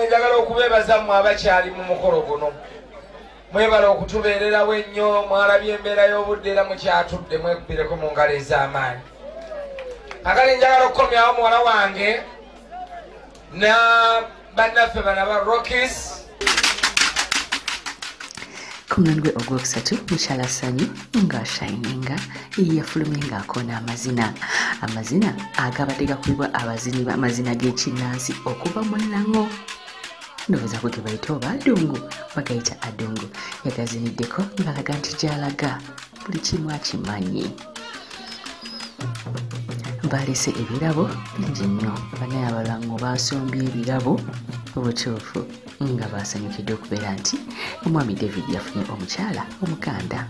njagala okubeebaza mmwe abakyali mu mukolo guno. Mwebala okutubeererawo ennyo, mwalabye embeera y'obudde era mukyatudde mwekubireko mu ngalo ez'amaanyi. Akali njagala okukomyawo muwala wange na bannaffe bana ba Rockies. Ku mulundi ogwokusatu mukyala Sanyu nga Shininga yafulumye ng'akoona amazina agabadde gakubibwa abazinyi b'amazina g'ekinnansi okuva mu Lango. Ndowooza ko ge bayita oba Adungu, bagayita Adungu. Yagaziniddeko ng'alaga nti gy'alaga buli kimu akimanyi. Baalese ebirabo bingi nnyo. Bannaye abalango baasombye ebirabo obutuufu nga baasanyukidde okubeera nti omwami David yafunye omukyala omuganda.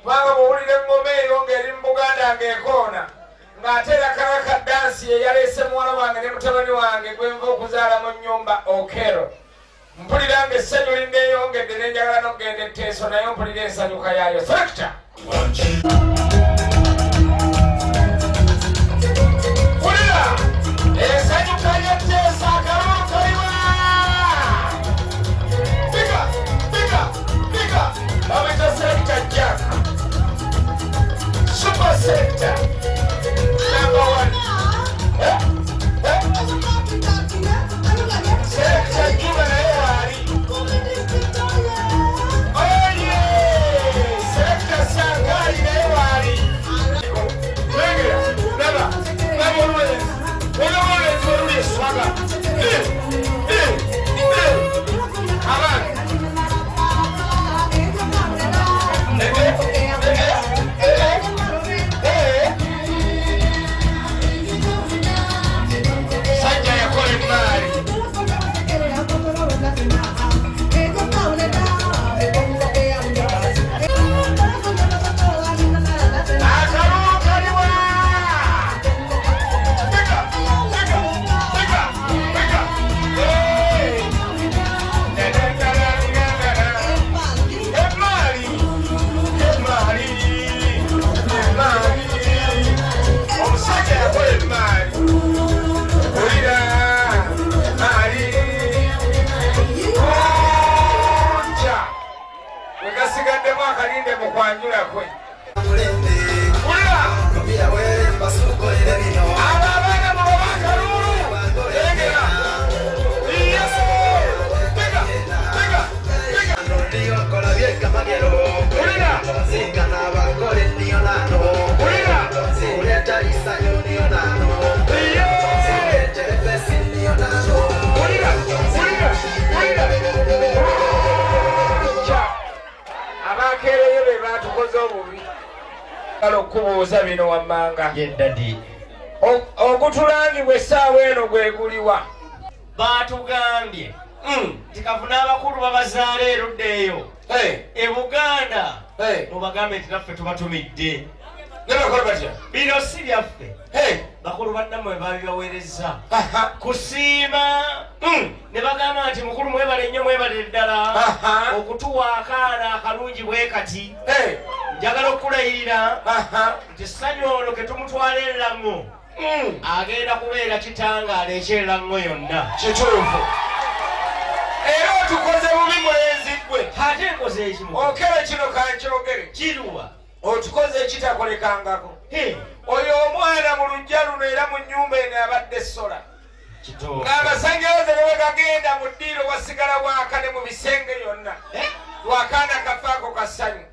Wanga muwulire ngoma eyo ng'eri mu Buganda ng'ekoona ng'ateera karaka dansi eyaleese muwala wange ne mutabani wange gwe nva okuzaala mu nnyumba Okero. Mpulira ng'essanyu linneeyongedde ne njagala n'okugenda etteeso naye mpulira ensanyuka yaayo. Selector! Pulira! Ensanyuka y'etteeso akalulu kaliwa! Fika! Fika! Fika! Bamwita Selector Jack. Super Selector. Number one. Selector Juba na yeye wali. Oh yeah. Selector Sangari na yeye wali. Lengira. Naba. Naba uwe. Uwe uwe swaga. Aman. Okubuuza bino wammanga yeddadi ogutulangibwa essaawa eno gwe guliwa baatugambye nti kavuna abakulu babazaala erudda eyo e Buganda mubagambe nti naffe tubatumidde nebakola batya bino si byaffe bakulu bannammwe babibaweereza kusiima ne bagamba nti mukulu mwebale nnyo mwebale ddala okutuwa akaana akalungi bwe kati njagala okulayirira nti ssanyu ono ke tumutwala erango agenda kubeera kitangaala ekyerango yonna kituufu era otukoze bubi mulenzi gwe ate nkoze ekimu okere kino kankyogere kiruwa otukoze ekitakolekangako oyo omwana mu lujja luno era mu nnyumba eno abadde essola ng'amasannyalaze ne wegagenda mu ddiiro wasigala bwaka ne mu bisenge yonna lwakaana kafaako kassanyu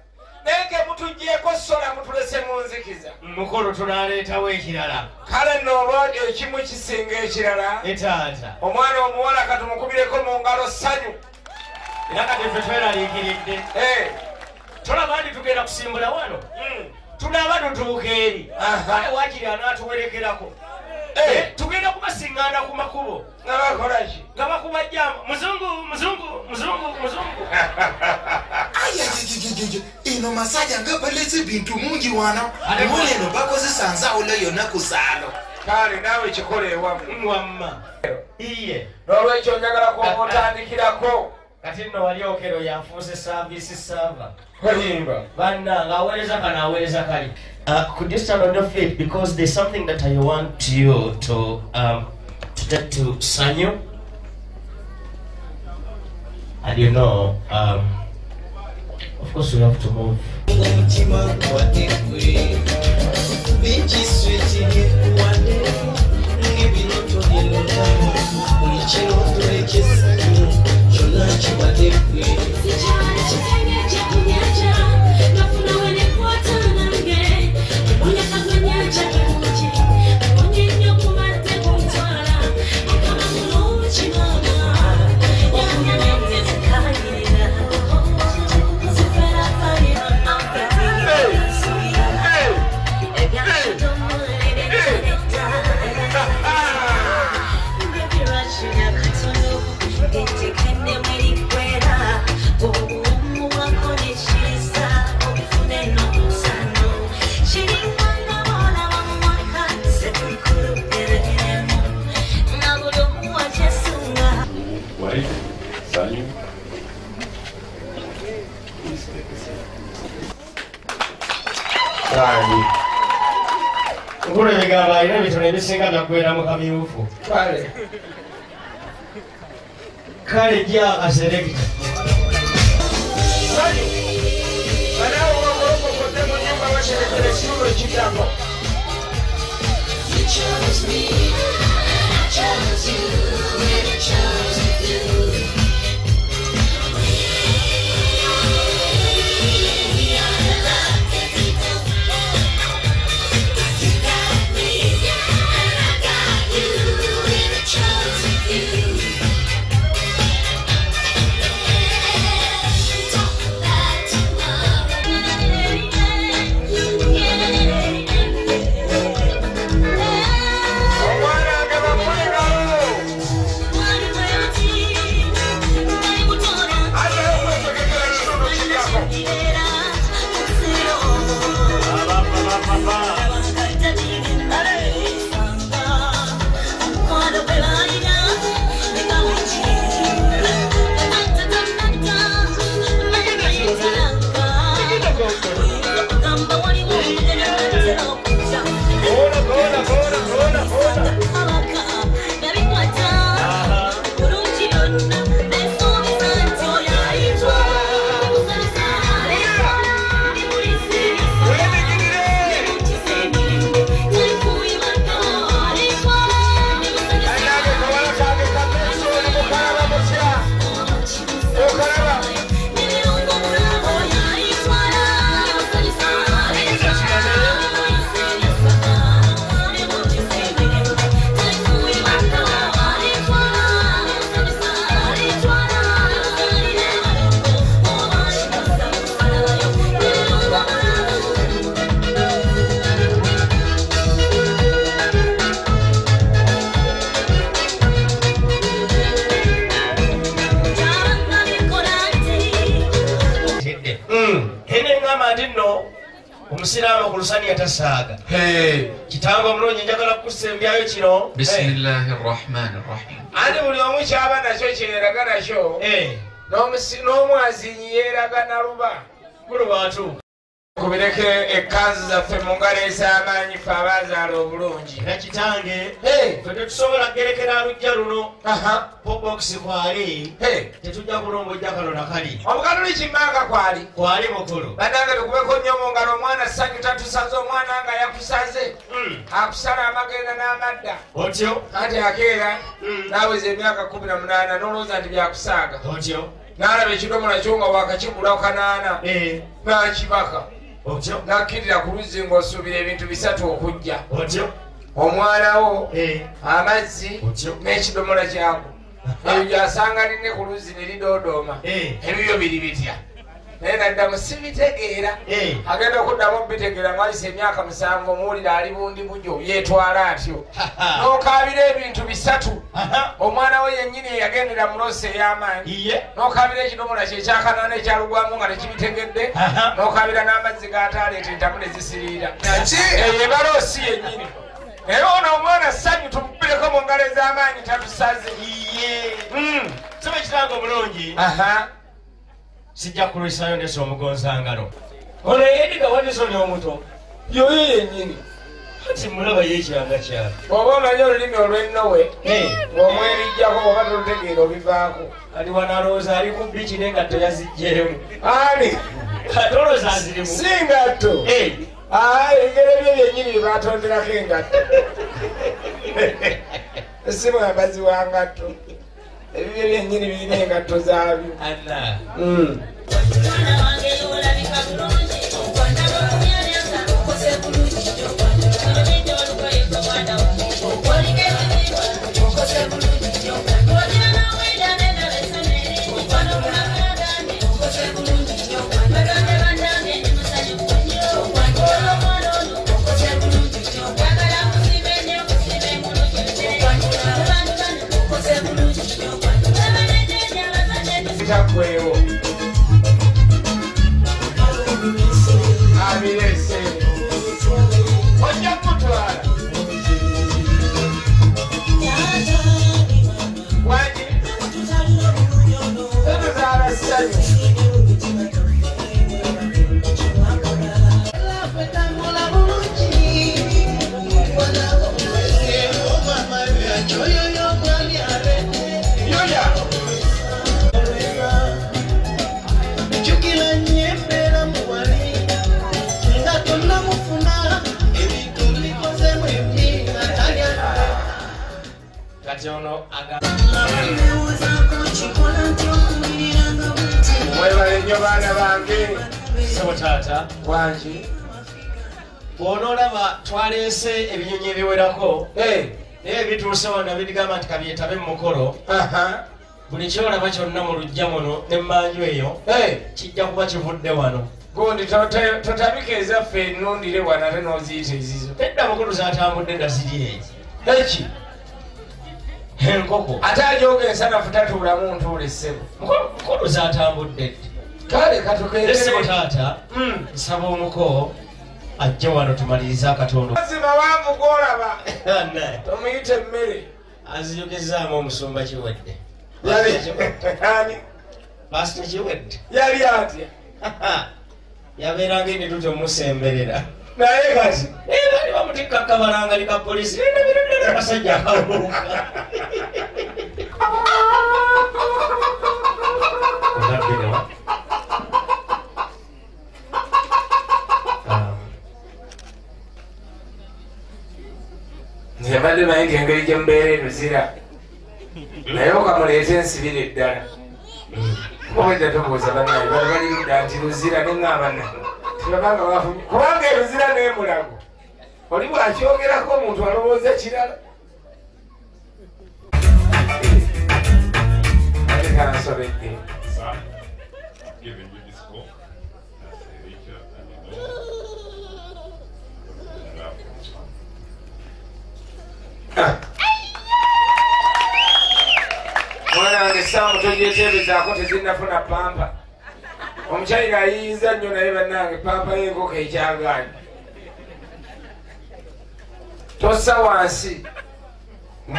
naye ke mutuggyeko sola mutulese mu nzikiza mukulu tunaleetawo ekirala kale nooba ekimu kisinga ekirala etaata omwana omuwala katumukubireko mu ngalo ssanyu era kati ffe tweraliikiridde tolaba ndi tugenda kusimbula wano tunaaba tutuuka eri kale waakiri anaatuwerekerako tugenda kubasiŋŋaana ku makubo nga bakolaki nga bakuba jjamba muzungu eno masajja nga baletse bintu mungi wano muli eno bakozesa nzawulo yonna ku saalo kale naawe kikola ewamu wamma iye n'olwekyo njagala kwomutandikirako kati nno wali Okero yafuuse service server kolimba bannanga aweereza kano aweereza kali could you stand on your feet because there's something that I want you to Sanyu And you know, of course we have to move. Ngure bigaba ina bitone bisinga nakwera mu kamyufu. Kale gya aselekta. Ana uko kote mu nyumba washerekele shule chitako. You chose me, I chose you, and I chose you. Omusiraamu ku lusani yatasaaga. Kitango omulungi njagala kusembyayo kino. Bismillahirrahmanirrahim. Ate buli omu kyaba nakyo kyeraga nakyo. N'omwazinyi yeeraga na luba. Mulubatu. Kubireke ekkanzu zaffe mu ngalo ez'amaanyi ffe abaazaala obulungi. Era kitange ffe tetusobola gerekera lujja luno. Pobokisi kwali tetujja kulombojja kalo na kali. Obukaluli kimmanga kwali mukulu. Bannange tukubeko nnyo mu ngalo omwana ssanyu tatusaze omwana nga yakusaze. Akusala amagenda n'amadda. Otyo. Anti akeera n'aweza emyaka 18 n'olowooza nti byakusaaga. Otyo. N'alaba ekidomola kyo nga wakakigula kanaana. N'akibaka. Otyo. N'akkirira ku luzzi ng'osuubira ebintu 3 okujja. Otyo. Omwana wo amazzi n'ekidomola kyako. Ebyo gy'asanga alinne ku luzzi ne lidoodooma. Ebyo biri bitya. Naye naddamu sibitegeera. Agenda okuddamu obitegeera ng'ayise emyaka 7 omuwulira ali bundi bujo yeetwala atyo. N'okaabira ebintu 3. Omwana we yennyini yagendera mu loosi ey'amaanyi. N'okaabira ekidomola kye ekyakanaana ekyalugwamu nga tekibitegedde. N'okaabira n'amazzi g'ataaleeta entamu ne zisiriira. Eyo eba loosi yennyini. Naye ono omwana ssanyu tumupireko mu ngalo ez'amaanyi tatusaze. Soma ekitango omulungi. Sijja kulwisayo ndeso omugonzangalo. Ono yediga Wadisoni omuto. Yoyo yennyini. Ati mulaba yekyanga kyalo. Oba omanyi olulimi olw'ennowe ng'omwerijjako oba tolutegeera obivaako. Kati wanalooza ali ku biiki n'engatto yaziggyemu. Ani? Atolooza azirimu. Si ngatto. Ebigere bye byennyini bye baatonderako engatto. Si mwambazi wa ngatto. Ebibye byennyini birina engatto zaabyo. Anna. Kwewo abirese ojja kutwala waki tetuzala ssanyu mwebale nnyo baana bange Sebo taata wangi bw'onoolaba twaleese ebinyonyi ebiwerako naye ebituuse wano bigamba nti kabyetabe mu mukolo buli kyolaba kyonna mu lujja muno n'emmanju eyo kijja kuba kivudde wano gundi totabika ezaffe ennundire wano ate n'oziyita ezizo edda mukulu zatambudde nda ziri eki enkoko ate ajoga ensanafu tatuulamu ntuula essebo mukulu zatambudde kale katukeesebo taata nsaba omuko ajja wano tumalirize akatondo mazima wangu gwolaba tomuyita emmere aziyogezaamu omusumba kiwedde pasita kiwedde yali atya yabeeranga enditu temusemberera naye kati bali bamutikka kabalangali ka polisi nenabirondera akasajja akawuka nze mbadde naye ng'engeri gye mbeera enuzira naye okamuleeta ensibire eddala mubadde tubuuza bannaye bali bali ludda nti luzira neŋŋamba na tulabanga bafumye kubanga eruzira n'emulago oli bwakyogerako omuntu alowooza kirala ate kansobedde mwana wange essaamu togyeteebezaako tezinnafuna pampa omukyayira ayinza nnyo naye bannange pampa y'enkoko ekyagaani tossa wansi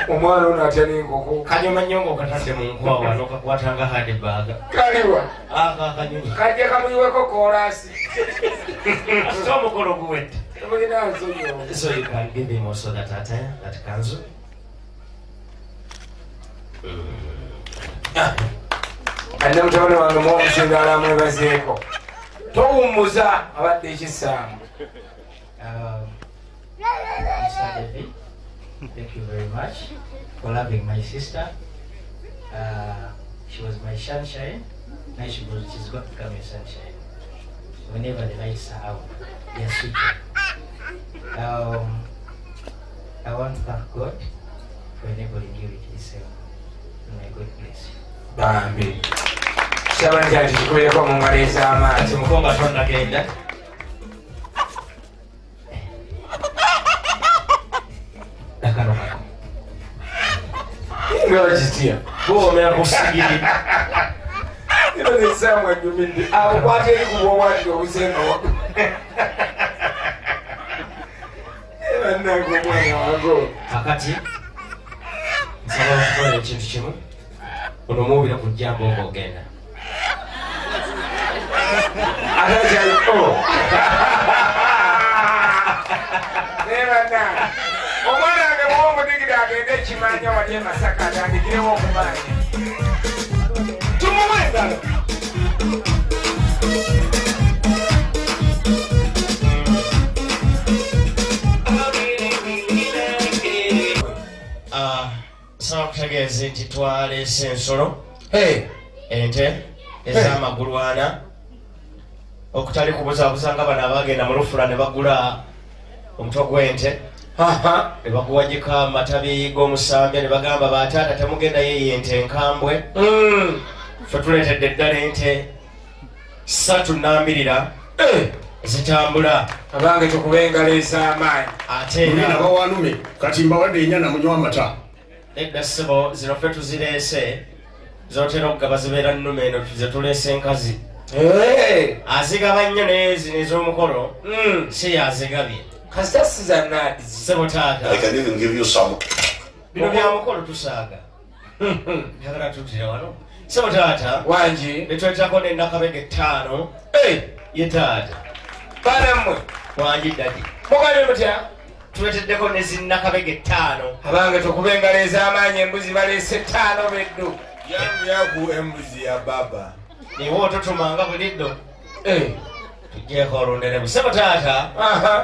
omwana ono atya n'enkoko kanyuma nnyo ngaokatadde mu nkwawa nokakwatanga handibaaga kaliwa akanyonyi kajja kamuyiweko koolaasi ate omukolo guwedde temulina nsonyo so you can give him also that attire, that kanzu. Ate mutabani wange muomusinga alamwebazeeko towummuza abadde ekisaamu. Mr. David, thank you very much for loving my sister. She was my sunshine. Now she's got to become your sunshine. Whenever the lights are out, they are switching. I want to thank God for enabling you with this. May God bless you. Bambi. Shabani cyane kikubireko mu ngalo ez'amazi. Mukomba tonnagenda. Nakano kako. Ngalo kitiya. Kuwomera ku sigiri. Ino n'essaamu ennyumidde. Abukwata eri ku bw'owatira obusenga wako. Bannange omwana wange. Kakati nsaba okukola ekintu kimu onomuwubira ku jjambo ng'ogenda. Ate kyali Nebana. Omwana wange bw'omudigida agende ekimanya wali e Masaka atandikirewo okumanya. Tumuwe engalo. Nsaba kutegeeza nti twaleese ensolo ente ez'amagulu 4 okutali kubuzaabuza nga bano abagenda mu lufula ne bagula omutwe gw'ente ne baguwagika amatabi g'omusambya ne bagamba bataata temugenda yeeyo ente enkambwe fe tuleetedde eddala ente 32 zitambula abange tukuba engalo ez'amaanyi ate era bawanume kati mbawadde ennyana munywa amata edda ssebo zino fe tuzireese zotera okugaba zibeera nnume eno ze tuleese enkazi azigaba nnyo naye zino ez'omukolo si yazigabye kasita sizanaadizi ssebo taata bino bya mukolo tusaaga yagala tutira wano ssebo taata wangi netwetako n'ennakabege 5 ye taata banammwe wangi dadi mugabe mutya tuleteddeko ne zinnakabege 5 abange tukuba engalo ez'amaanyi embuzi baleese 5 beddu yaku embuzi ya baba niwe otutumanga buliddo tujjeeko olunderemu ssebo taata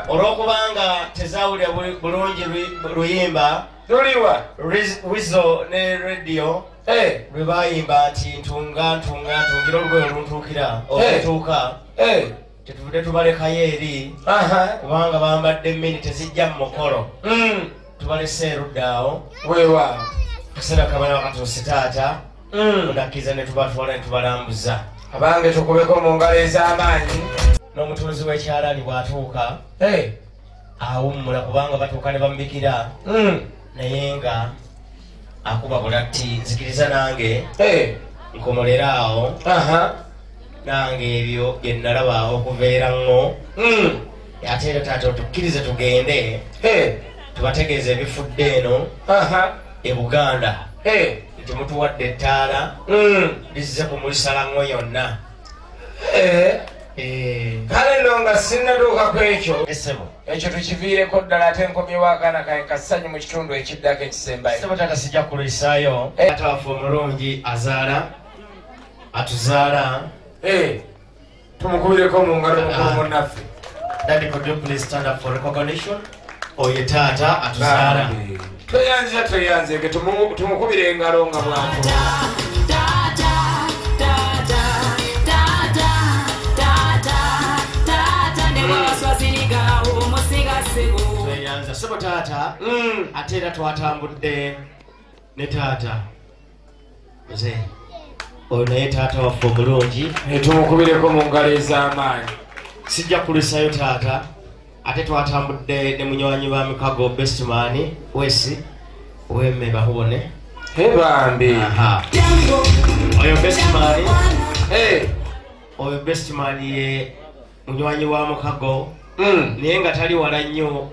olw'okubanga tezawulira bulungi luyimba tuliwa wizo ne rediyo lwe bayimba nti ntungira olugoye oluntuukira olutuuka tetuvudde tubalekayo eri kubanga bambadde emmini tezijja mu mukolo tubalese eruddaawo weewaawo tuseera kabana wakatuusi taata onakkiriza ne tubatwala ne tubalambuza abange tukubeko mu ngalo ez'amaanyi n'omutunzi w'ekyalaani bw'atuuka awummula kubanga batuuka ne bamubikira naye nga akuba bulatti nzikiriza nange nkomolera awo nange ebyo bye nalaba okuveera ŋŋo ate era taata otukkirize tugende tubategeeza ebifudde eno e Buganda nti mutuwadde ettaala lizze kumulisala ŋŋo yonna kale nno nga sinnatuuka ku ekyo esebo ekyo tukiviireko ddala ate nkomyewo akaana kange kassanyu mu kitundu ekiddako ekisembayo sebo taata sijja kulisaayo taata waffe omulungi azaala atuzaala tumukubireko mu ngalo munnaffe Daddy, could you please stand up for recognition? Oye taata atuzaala tweyanzeke tumukubire engalo nga bwantu tweyanza sebo taata ate era twatambudde ne taata muze oyo naye taata waffe omulungi tumukubireko mu ngalo ez'amaanyi sijja kulisayo taata ate twatambudde ne munywanyi ba mikago bestman wesi wemme bahubone bambi oyo bestman oyo bestman ye munywanyi wa mukago naye nga tali wala nnyo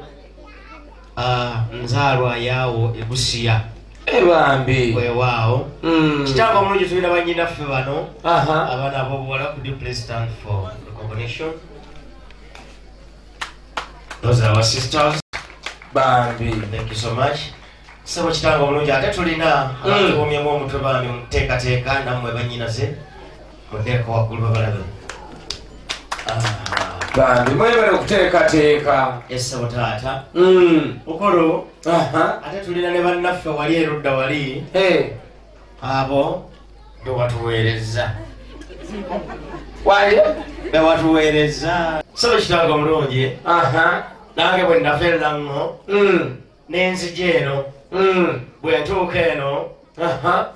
nzaalwa yaawo ebusiya bambi wewaawo kitanga omulungi tulina bannyinaffe bano abaana ab'obuwala could you please stand for recognition. Those are our sisters. Bambi. Thank you so much. Sebo kitanga omulungi ate tulina abatuumyemu omutwe baami muteekateeka nammwe bannyinaze muddeko waggulu babalabe bambi mwebale okuteekateeka esebo taata ukolo ate tulina ne bannaffe wali erudda wali abo bewatuweereza wali bewatuweereza sebo kitanga omulungi nange bwe nnaveera ŋŋo n'enzigi eno bwe ntuuka eno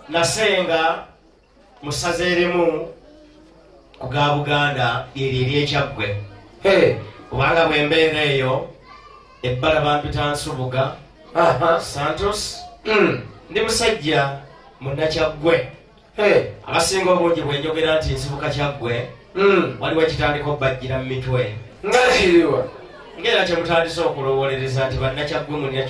nasenga mu ssaza erimu ku ga Buganda eryo ery'ekyaggwe kubanga bwe mbeera eyo ebbala bampita Nsubuga Santos ndi musajja munnakyaggwe abasinga obungi bwe njogera nti nsibuka kyaggwe waliwo ekitandika obbajjira mu mitwe nga kiriwa ngera kye mutandise okulowolereza nti bannakyaggwe mulina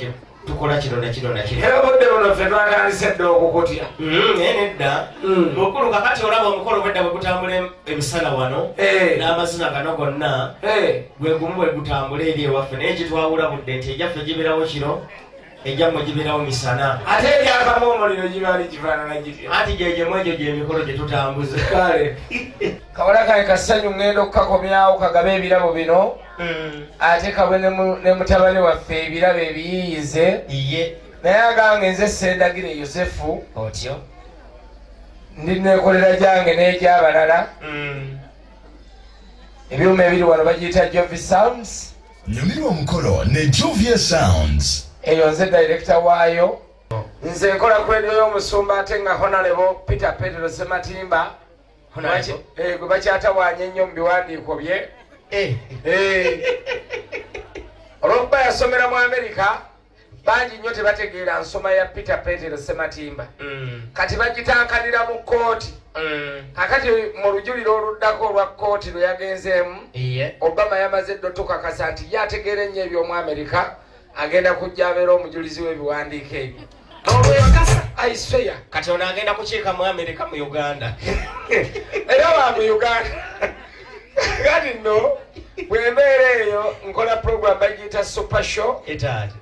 tukola kino nakino nakino era budde buno ffe twatandise dde okukutya nedda mukulu kakati olaba omukolo bwedda bwe gutambula emisana wano n'amazina gano gonna gwe gumu bwe gutambula eri ewaffe naye kitwawula budde nti ejjaffe gibeerawo kiro ejjammwe gibeerawo misana ate eryakamu omuliro gibaali gifaanana gitya anti gyegyemu egyo gyemikolo gye tutambuza kale kawala kange kasanyu ŋŋenda okukakomyawo kagabe ebirabo bino ate kabwe ne mutabani waffe ebirabo ebiyiyize iye naye agange nze Sendagire Yosefu otyo ndi nekolera gyange n'egyabalala ebyuma ebiri wano bagiyita Jovi Sounds nyumirwa omukolo ne Jovia Sounds eyo nze director waayo nze nkola ku radio y'omusumba ate nga Honorable Peter Petero Sematimba gwe bakyatawaanya ennyo mu biwandiiko bye olw'okuba yasomera mu Amerika bangi nnyo tebategeera nsoma ya Peter Petero Sematimba kati bagitankanira mu kooti kakati mu lujuliro oluddako olwa kooti lwe yagenzeemu Obama yamaze edda tukakasa nti yategeera ennyo eby'omu Amerika agenda kujja abeera omujulizi w'ebiwandiiko ebyo olwekasa aisweya kati ono agenda kukiika mu Amerika mu Uganda era wa mu Uganda kati nno bwembeera eyo nkola program bagiyita Super Show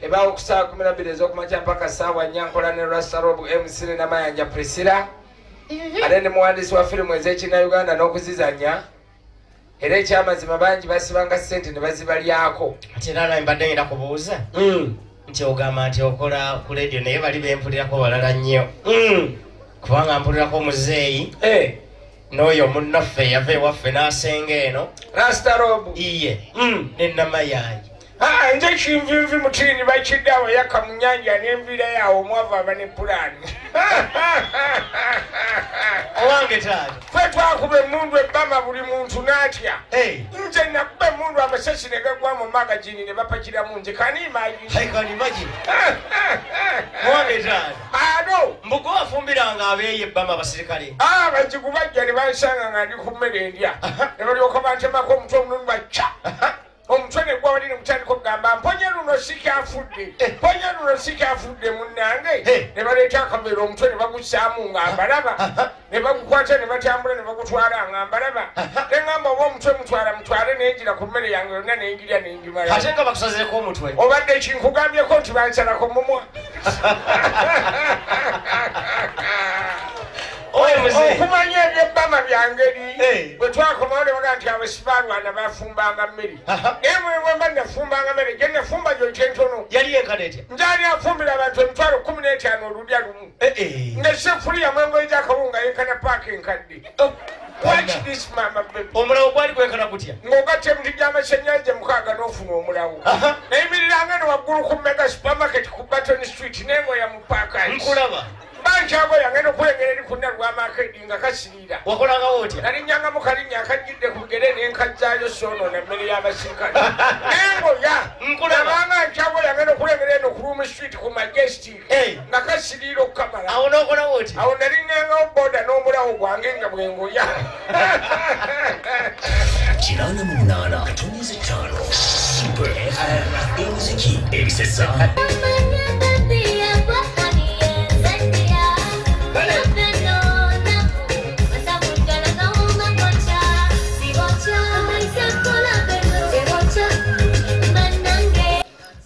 ebaawo ku ssaawa 12 ez'okumakya mpaka ssaawa 4 nkola ne Rastarob MC ne Namayanja Priscilla ate ne muwandiisi wa firimu ez'Ekinnayuganda n'okuzizanya era ekyamazima bangi basibanga ssente ne bazibalyako ate era mbadde ngenda kubuuza nti ogamba nti okola ku radio naye bali bempulirako balala nnyo kubanga mpulirako omuzeeyi n'oyo munnaffe yava ewaffe n'asenga eno Rastarob iye ne Namayanja nze kinvinvi mutiini bakiddawo yaka mu nnyanja n'enviira yawo omwavu aba ne pulaani owange taata ffe twakuba emmundu ebbama buli muntu n'atya nze nakuba emmundu amasasi ne gagwa mu magazini ne bapakiramu nze kanimagini owange taata ado mbugo wafumbiranga abeeyo ebbama abasirikale bajigu bajja ne bansanga nga ndi ku mmere endya ne balyoka bantemako omutwe omulundu baca omutwe ne gwa wali ne mutandika okugamba mponye luno sikyafudde munnange ne baleeta akaveera omutwe ne bagusaamu nga mbalaba ne bagukwata ne batambula ne bagutwala nga mbalaba ne ngamba oba omutwe mutwale nenjira ku mmere yange yonna nengirya nengimala ate nga bakusazeeko omutwe obadde kinkugambyeko nti bansalako mumwa okumanya ebyebbama byangeri bwe twakomawo ne baga nti abasipaalwana bafumbanga mmere emwemwemba nafumbanga mmere gye nafumba gyoyita entono yali enkana etya njaani afumbira abantu 15,000 olulya lumu ngesefuliya mwengoyi gyakawunga yenkana paaka enkadde omulawo gwali gwenkana gutya ng'ogatta emiti gy'amasannyalaze 6 n'ofuna omulawo nayimiriranga ne waggulu ku mega supermarket ku Baton Street nengoya mu paaka nkulaba bankyabo yangenda okulengera eri kunna lw'amakedi nga kasirira wakolangawo otya nalinnyangamu kalinnya akajjidde ku bigere n'enkajjaayo soonoona emmere y'abasirikale nengoya nabanga nkyabo yangenda okulengera eno ku Room Street ku Majestic nga kasirira okukamala awo n'okolawo otya awo nalinnyangawo boda n'omulawo gwange nga bwengoya 88.5 Super FM emuziki ebisesa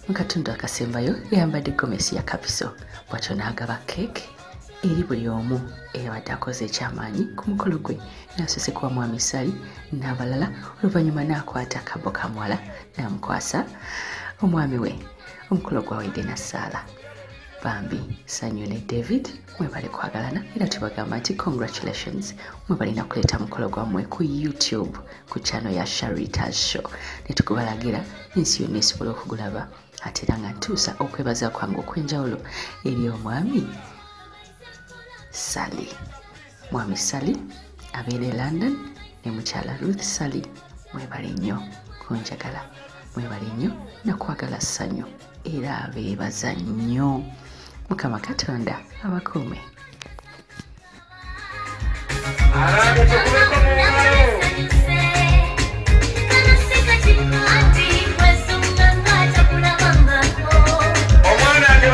mukatundu akasembayo yayambadde gomesi ya Kapiso bw'atyo n'agaba keeke eri buli omu eyabadde akoze ekyamaanyi ku mukolo gwe n'asose kuba Mwami Sally n'abalala oluvannyuma n'akwata kabo ka muwala n'amukwasa omwami we omukolo gwawedde na Saala Bambi Sanyu ne David mwebale kwagalana era tubagamba nti congratulations mwebalina kuleeta mukolo gwammwe ku YouTube ku channel ya Sharita's Show netugubalagira ensi yonna esobola okugulaba ate era nga ntuusa okwebaza kwange okw'enjawulo eri omwami Sally Mwami Sally abeera e London ne mukyala Ruth Sally mwebale nnyo kunjagala mwebale nnyo nakwagala Sanyu era beebaza nnyo Mukama Katonda abakuume omwana age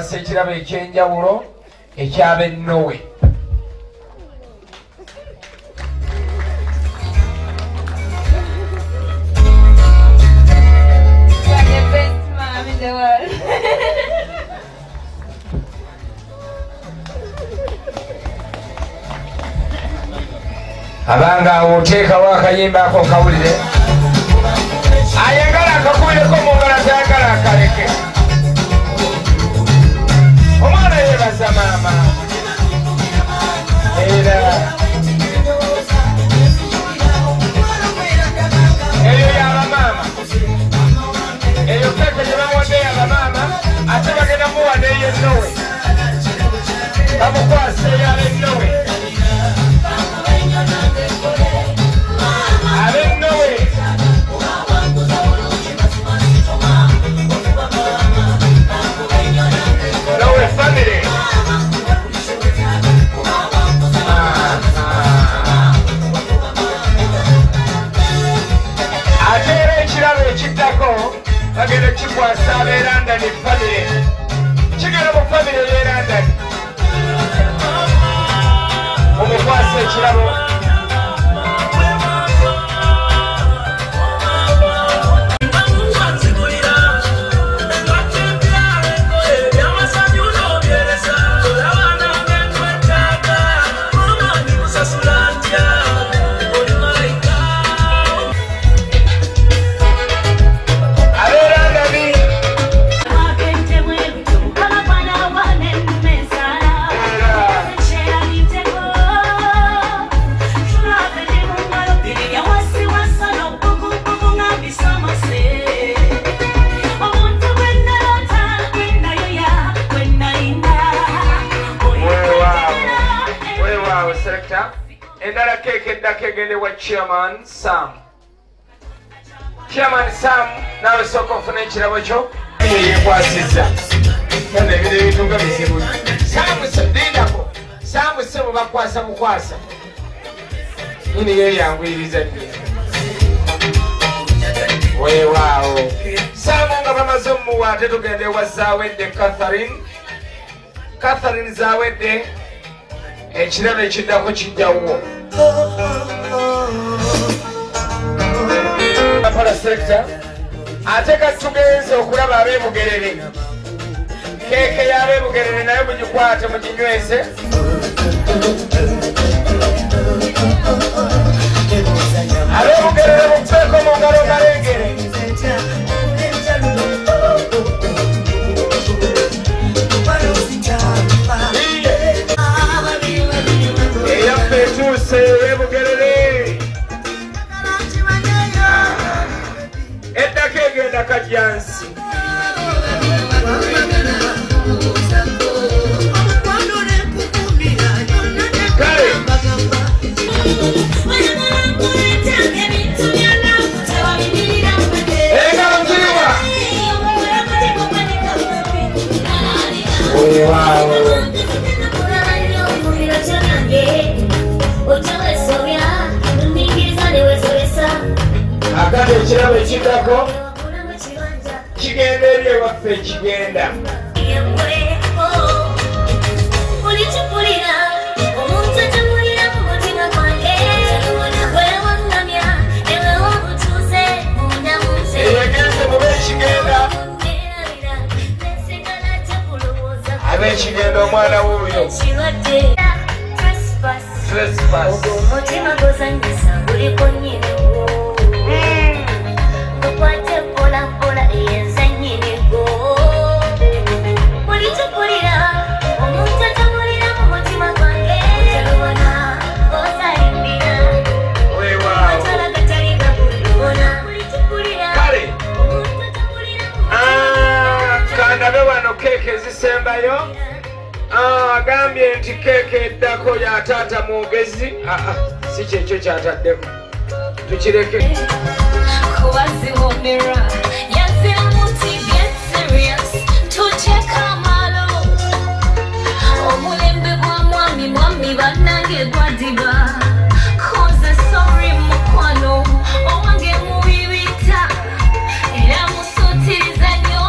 bakwasa ekirabo ekyenjawulo ekyab'ennowe. abanga awo oteekawo akayimba ako kawulire ayagala akakubireko mu ngala tayagala akaleke. omwana yebaza maama era eyo yabamaama eyo keke gyebawadde yabamaama ate bagenda muwadde eyennowe bamukwasa eyab'ennowe ab'ennowe Nowe family ate era ekirabo ekiddako bagenda kikwasa ab'erandani family kigenda mu family ey'erandani omukwasa ekirabo endala keeke eddako egende wa chairman Sam. Chairman Sam naawe sooka ofuna ekirabo kyo yekwasizza kana ebiro ebituuka bizibu. Lindako Sam sebo bakwasa mukwasa nini yeyanguyiriza nnyo weewaawo Sam nga bamaze omuwa ate tugende ewa Zawedde Catherine Zawedde ekirabo ekiddako kijjawo Kampala sector ate katugenze okulaba ab'ebugerere keeke y'ab'ebugerere naye mugikwate muginyweze ab'ebugerere mukuteeko mu ngalo malengere eyaffe etuuse ey'ebugerere eddako egenda kajjansi kale engalo ziriwa weewaawo akati ekirabo ekiddako kigenda eri ewaffe ekigenda eyegenze mube ekigenda ab'ekigenda omwana wuuyo omutima gozanyisa guliko nnyinigo gukwate mpolampola eyenza nnyinigo mulitukulira omuntu atamulira mu mutima gwange otalubona osalimbira atala gatali gakulubona mulitukulira omuntu atamulira kandabe wano keeke ezisembayo agambye nti keeke eddako ya taata mwogezi si kyekyo kyataddemu tukireke kubaziwomera yazira muti get serious tuteeka malo omulembe gwa mwami bannange gwadiba koze sorry mukwano owange mubibita era musutiriza nnyo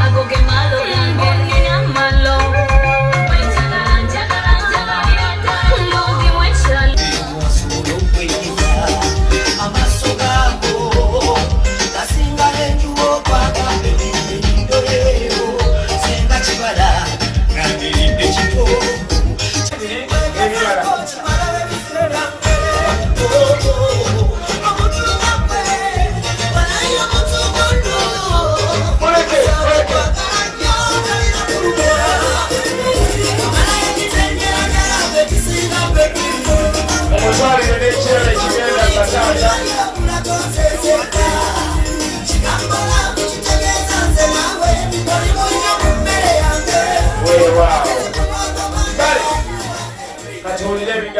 agoge malo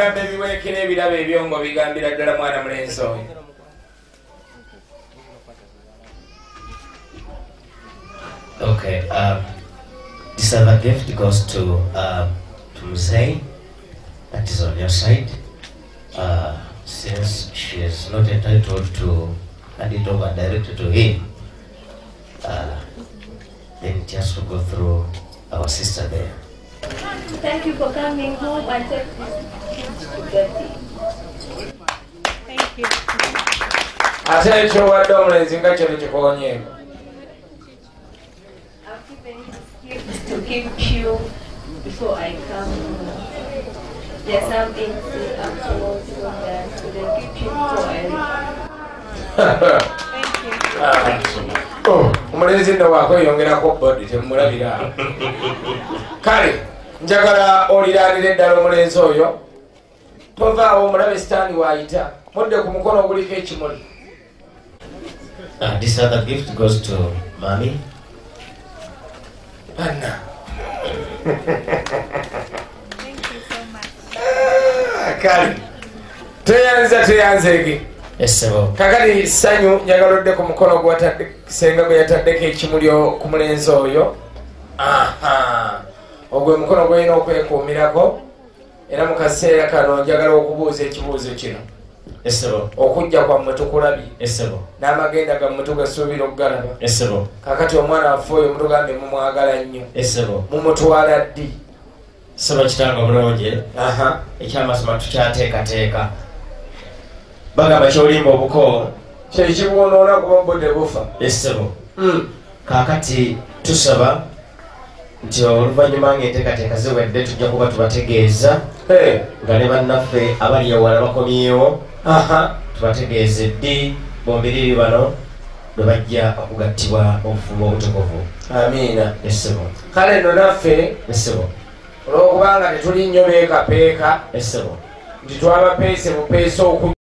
ebigambo ebiwerekera ebirabo ebyo ng'obigambira ddala mwana mulenzi oyo. Okay, this other gift goes to Mzee, that is on your side. Since she is not entitled to hand it over directly to him, then just to go through our sister there. Thank you for coming home and take this gift to Betty. Thank you. Ate ekyo wadde omulenzi nga kino kikonyeeko. I've given this gift to give you before I come home. There's some things afterwards so that to the give you before I leave. Thank you. Omulenzi nno waakweyongerako bodi temulabira. Kale njagala oliraanira eddala omulenzi oyo. Tovaawo omulabe sitaani waayita. Mudde ku mukono oguliko ekimuli. This other gift goes to Mommy. Anna. Thank you so much. Kale teyanzeege. Yes, sir. Kakati ssanyu njagala odde ku mukono gwatadde senga gwe yataddeko ekimuli ku mulenzi oyo. Ogwo mukono gwolina okwekuumirako era mu kaseera kano njagala okubuuza ekibuuzo kino. Yes, sir. Okujja kwammwe tukulabye. Yes, sir. N'amagenda gammwe tugesuubira okugalaba. Yes, sir. Kakati omwana waffe oyo mutugambye mumwagala nnyo. Yes, sir. Mumutwala ddi? Saba kitanga bulungi. Ekyamasoma tukyateekateeka. Bagamba kyolimba obuko kyekibwonoona kuba obudde bufa. Essebo. Kaakati tusaba nti oluvannyuma ng'enteekateeka ziwedde tujja kuba tubategeeza nga ne bannaffe abali ewala bakomyewo tubategeeze ddi bombiriri bano lwe bajja okugattibwa obufumo obutukuvu. Amiina. Essebo. Kale nno naffe Essebo. olw'okubanga tetuli nnyo beekapeeka Essebo. nti twabapeese bupeesa okujja